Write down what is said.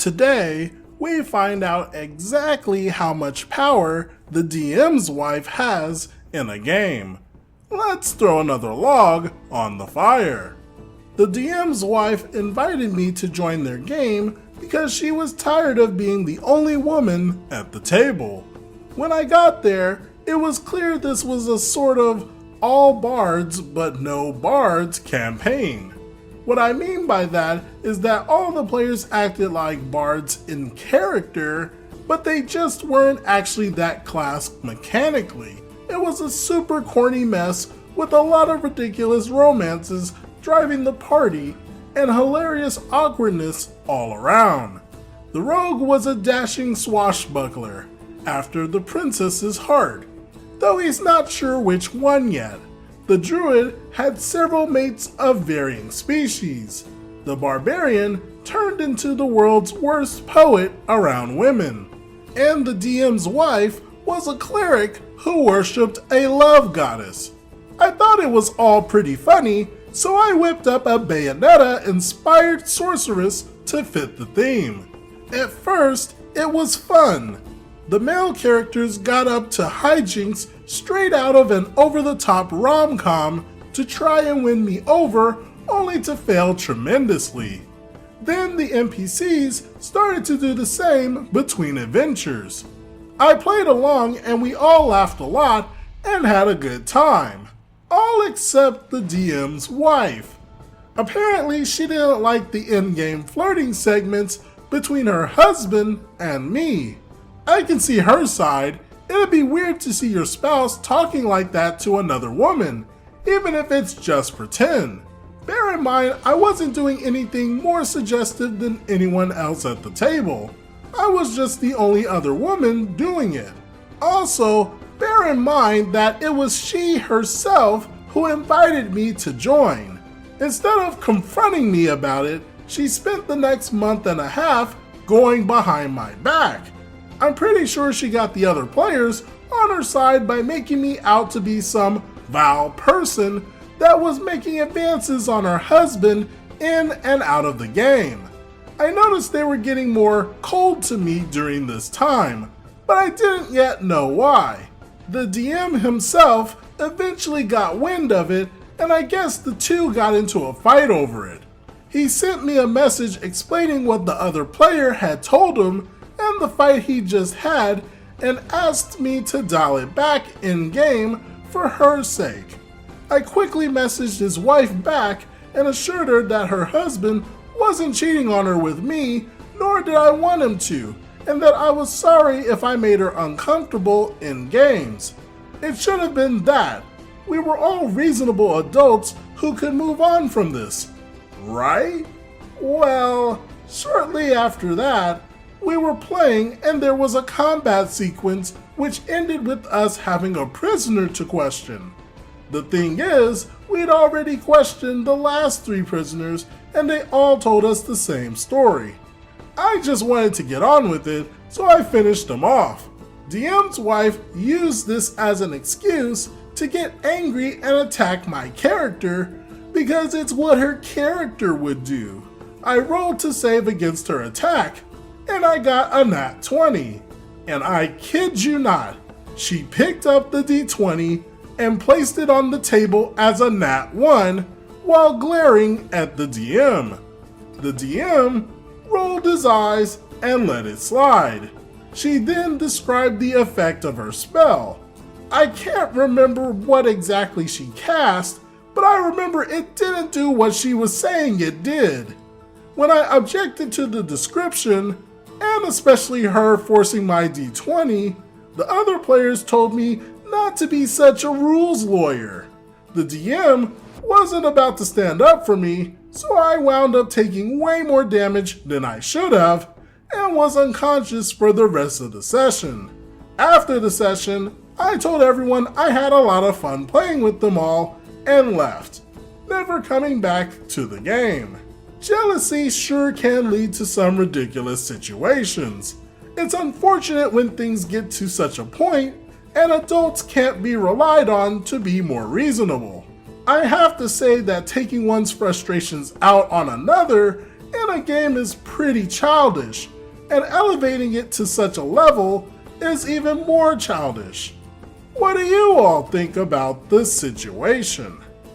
Today, we find out exactly how much power the DM's wife has in a game. Let's throw another log on the fire. The DM's wife invited me to join their game because she was tired of being the only woman at the table. When I got there, it was clear this was a sort of all bards but no bards campaign. What I mean by that is that all the players acted like bards in character, but they just weren't actually that class mechanically. It was a super corny mess with a lot of ridiculous romances driving the party and hilarious awkwardness all around. The rogue was a dashing swashbuckler after the princess's heart, though he's not sure which one yet. The druid had several mates of varying species. The barbarian turned into the world's worst poet around women. And the DM's wife was a cleric who worshipped a love goddess. I thought it was all pretty funny, so I whipped up a Bayonetta-inspired sorceress to fit the theme. At first, it was fun. The male characters got up to hijinks straight out of an over-the-top rom-com to try and win me over, only to fail tremendously. Then the NPCs started to do the same between adventures. I played along and we all laughed a lot and had a good time. All except the DM's wife. Apparently she didn't like the in-game flirting segments between her husband and me. I can see her side. It'd be weird to see your spouse talking like that to another woman, even if it's just pretend. Bear in mind, I wasn't doing anything more suggestive than anyone else at the table. I was just the only other woman doing it. Also, bear in mind that it was she herself who invited me to join. Instead of confronting me about it, she spent the next month and a half going behind my back. I'm pretty sure she got the other players on her side by making me out to be some vile person that was making advances on her husband in and out of the game. I noticed they were getting more cold to me during this time, but I didn't yet know why. The DM himself eventually got wind of it, and I guess the two got into a fight over it. He sent me a message explaining what the other player had told him and the fight he just had, and asked me to dial it back in-game for her sake. I quickly messaged his wife back and assured her that her husband wasn't cheating on her with me, nor did I want him to, and that I was sorry if I made her uncomfortable in games. It should have been that. We were all reasonable adults who could move on from this, right? Well, shortly after that, we were playing and there was a combat sequence which ended with us having a prisoner to question. The thing is, we'd already questioned the last 3 prisoners and they all told us the same story. I just wanted to get on with it, so I finished them off. DM's wife used this as an excuse to get angry and attack my character because it's what her character would do. I rolled to save against her attack, and I got a nat 20. And I kid you not, she picked up the d20 and placed it on the table as a nat 1 while glaring at the DM. The DM rolled his eyes and let it slide. She then described the effect of her spell. I can't remember what exactly she cast, but I remember it didn't do what she was saying it did. When I objected to the description, and especially her forcing my d20, the other players told me not to be such a rules lawyer. The DM wasn't about to stand up for me, so I wound up taking way more damage than I should have, and was unconscious for the rest of the session. After the session, I told everyone I had a lot of fun playing with them all, and left, never coming back to the game. Jealousy sure can lead to some ridiculous situations. It's unfortunate when things get to such a point, and adults can't be relied on to be more reasonable. I have to say that taking one's frustrations out on another in a game is pretty childish, and elevating it to such a level is even more childish. What do you all think about this situation?